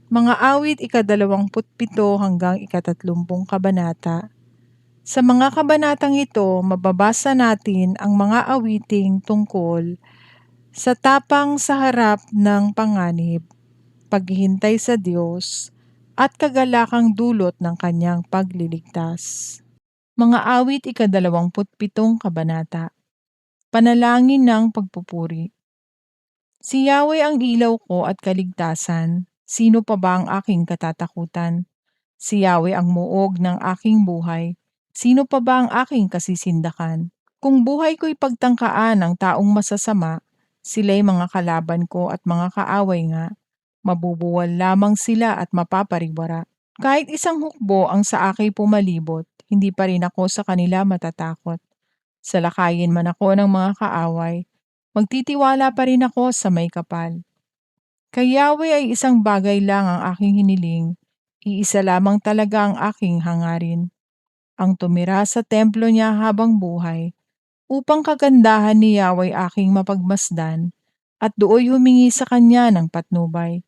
Mga awit ika-27 hanggang ika-30 kabanata. Sa mga kabanatang ito, mababasa natin ang mga awiting tungkol sa tapang sa harap ng panganib, paghihintay sa Diyos, at kagalakang dulot ng kanyang pagliligtas. Mga awit ika-27 kabanata. Panalangin ng pagpupuri. Si Yahweh ang ilaw ko at kaligtasan, sino pa ba ang aking katatakutan? Si Yahweh ang muog ng aking buhay, sino pa ba ang aking kasisindakan? Kung buhay ko'y pagtangkaan ng taong masasama, sila'y mga kalaban ko at mga kaaway nga, mabubuwal lamang sila at mapapariwara. Kahit isang hukbo ang sa akin pumalibot, hindi pa rin ako sa kanila matatakot. Salakayin man ako ng mga kaaway, magtitiwala pa rin ako sa may kapal. Kay Yahweh ay isang bagay lang ang aking hiniling, iisa lamang talaga ang aking hangarin, ang tumira sa templo niya habang buhay, upang kagandahan ni Yahweh aking mapagmasdan, at dooy humingi sa kanya ng patnubay.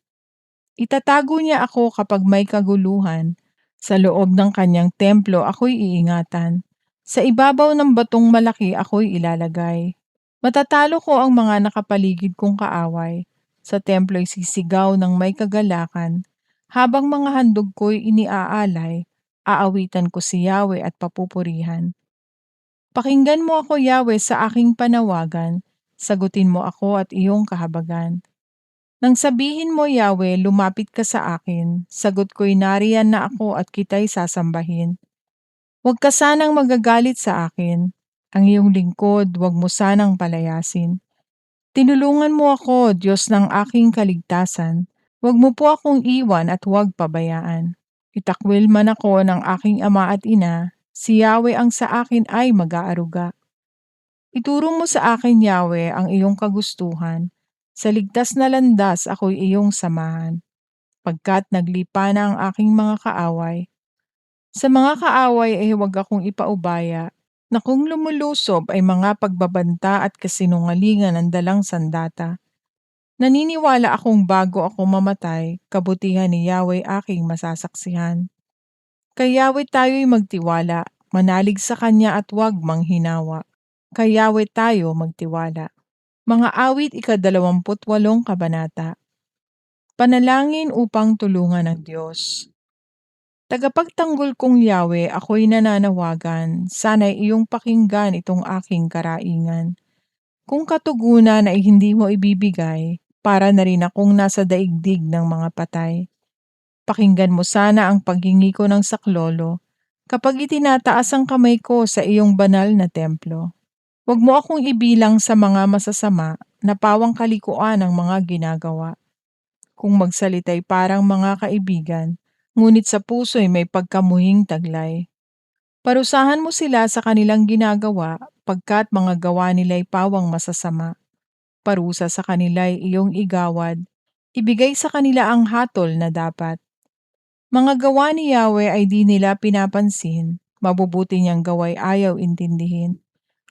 Itatago niya ako kapag may kaguluhan, sa loob ng kanyang templo ako'y iingatan, sa ibabaw ng batong malaki ako'y ilalagay. Matatalo ko ang mga nakapaligid kong kaaway, sa templo'y sisigaw ng may kagalakan, habang mga handog ko'y iniaalay, aawitan ko si Yahweh at papupurihan. Pakinggan mo ako, Yahweh, sa aking panawagan, sagutin mo ako at iyong kahabagan. Nang sabihin mo, Yahweh, lumapit ka sa akin, sagot ko'y nariyan na ako at kita'y sasambahin. Huwag ka sanang magagalit sa akin, ang iyong lingkod huwag mo sanang palayasin. Tinulungan mo ako, Diyos ng aking kaligtasan, huwag mo po akong iwan at huwag pabayaan. Itakwil man ako ng aking ama at ina, si Yahweh ang sa akin ay mag-aaruga. Ituro mo sa akin, Yahweh, ang iyong kagustuhan, sa ligtas na landas ako'y iyong samahan, pagkat naglipa na ang aking mga kaaway. Sa mga kaaway ay huwag akong ipaubaya, na kung lumulusob ay mga pagbabanta at kasinungalingan ang dalang sandata. Naniniwala akong bago ako mamatay, kabutihan ni Yahweh aking masasaksihan. Kay Yahweh tayo'y magtiwala, manalig sa Kanya at huwag manghinawa. Kay Yahweh tayo magtiwala. Mga awit ika-28 kabanata. Panalangin upang tulungan ng Diyos. Tagapagtanggol kong Yahweh, ako'y nananawagan, sana'y iyong pakinggan itong aking karaingan. Kung katugunan ay hindi mo ibibigay, para na rin akong nasa daigdig ng mga patay. Pakinggan mo sana ang paghingi ko ng saklolo, kapag itinataas ang kamay ko sa iyong banal na templo. Huwag mo akong ibilang sa mga masasama na pawang kalikuan ang mga ginagawa. Kung magsalita'y parang mga kaibigan, ngunit sa puso'y may pagkamuhing taglay. Parusahan mo sila sa kanilang ginagawa, pagkat mga gawa nila'y pawang masasama. Parusa sa kanila'y iyong igawad, ibigay sa kanila ang hatol na dapat. Mga gawa ni Yahweh ay di nila pinapansin, mabubuti niyang gaway ayaw intindihin.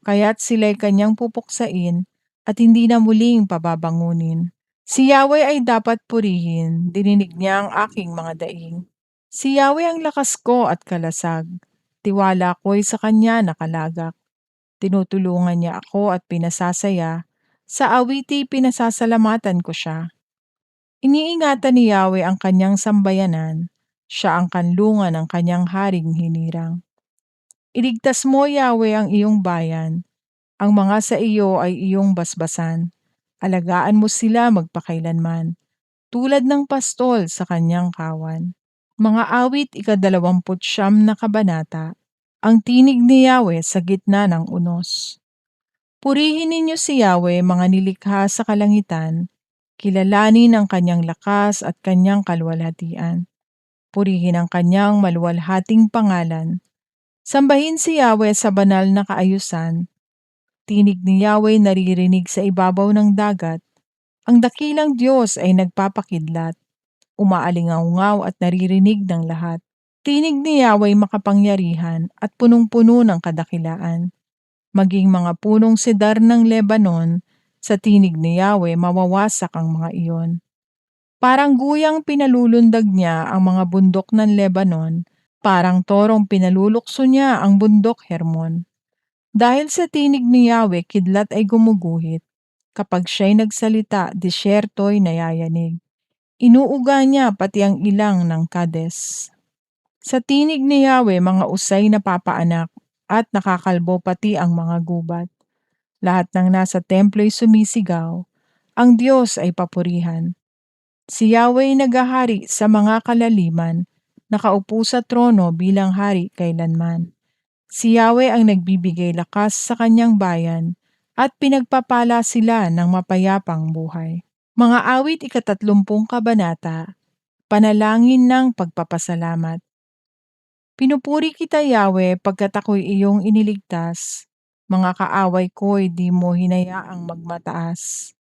Kaya't sila'y kanyang pupuksain at hindi na muling pababangunin. Si Yahweh ay dapat purihin, dininig niya ang aking mga daing. Si Yahweh ang lakas ko at kalasag, tiwala ko'y sa kanya nakalagak. Tinutulungan niya ako at pinasasaya, sa awiti pinasasalamatan ko siya. Iniingatan ni Yahweh ang kanyang sambayanan, siya ang kanlungan ng kanyang haring hinirang. Iligtas mo, Yahweh, ang iyong bayan, ang mga sa iyo ay iyong basbasan. Alagaan mo sila magpakailanman, tulad ng pastol sa kanyang kawan. Mga awit ika-29 na kabanata. Ang tinig ni Yahweh sa gitna ng unos. Purihin ninyo si Yahweh, mga nilikha sa kalangitan, kilalanin ang kanyang lakas at kanyang kalwalhatian. Purihin ang kanyang maluwalhating pangalan. Sambahin si Yahweh sa banal na kaayusan. Tinig ni Yahweh naririnig sa ibabaw ng dagat. Ang dakilang Diyos ay nagpapakidlat. Umaalingaungaw at naririnig ng lahat. Tinig ni Yahweh makapangyarihan at punong-puno ng kadakilaan. Maging mga punong sedar ng Lebanon, sa tinig ni Yahweh mawawasak ang mga iyon. Parang guyang pinalulundag niya ang mga bundok ng Lebanon, parang torong pinalulukso niya ang bundok Hermon. Dahil sa tinig ni Yahweh, kidlat ay gumuguhit. Kapag siya'y nagsalita, disyerto'y nayayanig. Inuuga niya pati ang ilang ng Kades. Sa tinig ni Yahweh, mga usay napapaanak at nakakalbo pati ang mga gubat. Lahat ng nasa templo'y sumisigaw, ang Diyos ay papurihan. Si Yahweh naghahari sa mga kalaliman, nakaupo sa trono bilang hari kailanman. Si Yahweh ang nagbibigay lakas sa kanyang bayan at pinagpapala sila ng mapayapang buhay. Mga awit 31 kabanata, Panalangin ng Pagpapasalamat. Pinupuri kita, Yahweh, pagkat ako'y iyong iniligtas. Mga kaaway ko'y di mo hinayaang magmataas.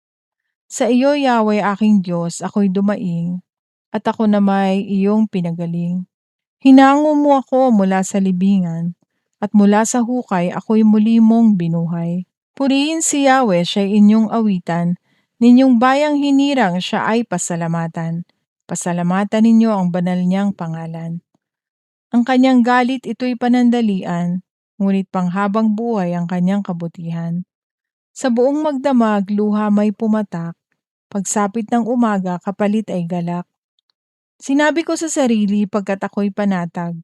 Sa iyo, Yahweh, aking Diyos, ako'y dumaing, at ako na may iyong pinagaling. Hinango mo ako mula sa libingan, at mula sa hukay ako'y muli mong binuhay. Purihin si Yahweh, siya'y inyong awitan, ninyong bayang hinirang siya ay pasalamatan. Pasalamatan ninyo ang banal niyang pangalan. Ang kanyang galit ito'y panandalian, ngunit panghabang buhay ang kanyang kabutihan. Sa buong magdamag, luha may pumatak, pagsapit ng umaga, kapalit ay galak. Sinabi ko sa sarili pagkat ako'y panatag,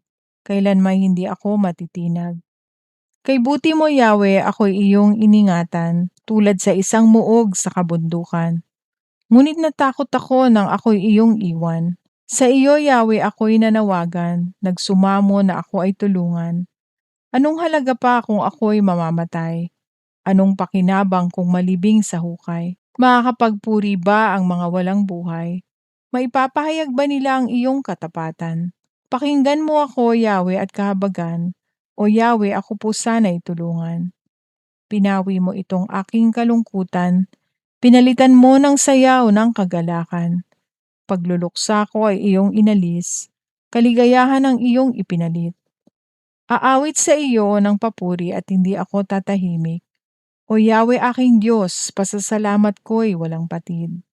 kailan may hindi ako matitinag. Kay buti mo, Yahweh, ako'y iyong iningatan, tulad sa isang muog sa kabundukan. Ngunit natakot ako nang ako'y iyong iwan. Sa iyo, Yahweh, ako'y nanawagan, nagsumamo na ako ay tulungan. Anong halaga pa kung ako'y mamamatay? Anong pakinabang kung malibing sa hukay? Makakapagpuri ba ang mga walang buhay? Maipapahayag ba nila ang iyong katapatan? Pakinggan mo ako, Yahweh, at kahabagan. O Yahweh, ako po sana'y tulungan. Pinawi mo itong aking kalungkutan. Pinalitan mo ng sayaw ng kagalakan. Pagluluksa ko ay iyong inalis. Kaligayahan ang iyong ipinalit. Aawit sa iyo ng papuri at hindi ako tatahimik. O Yahweh aking Diyos, pasasalamat ko'y walang patid.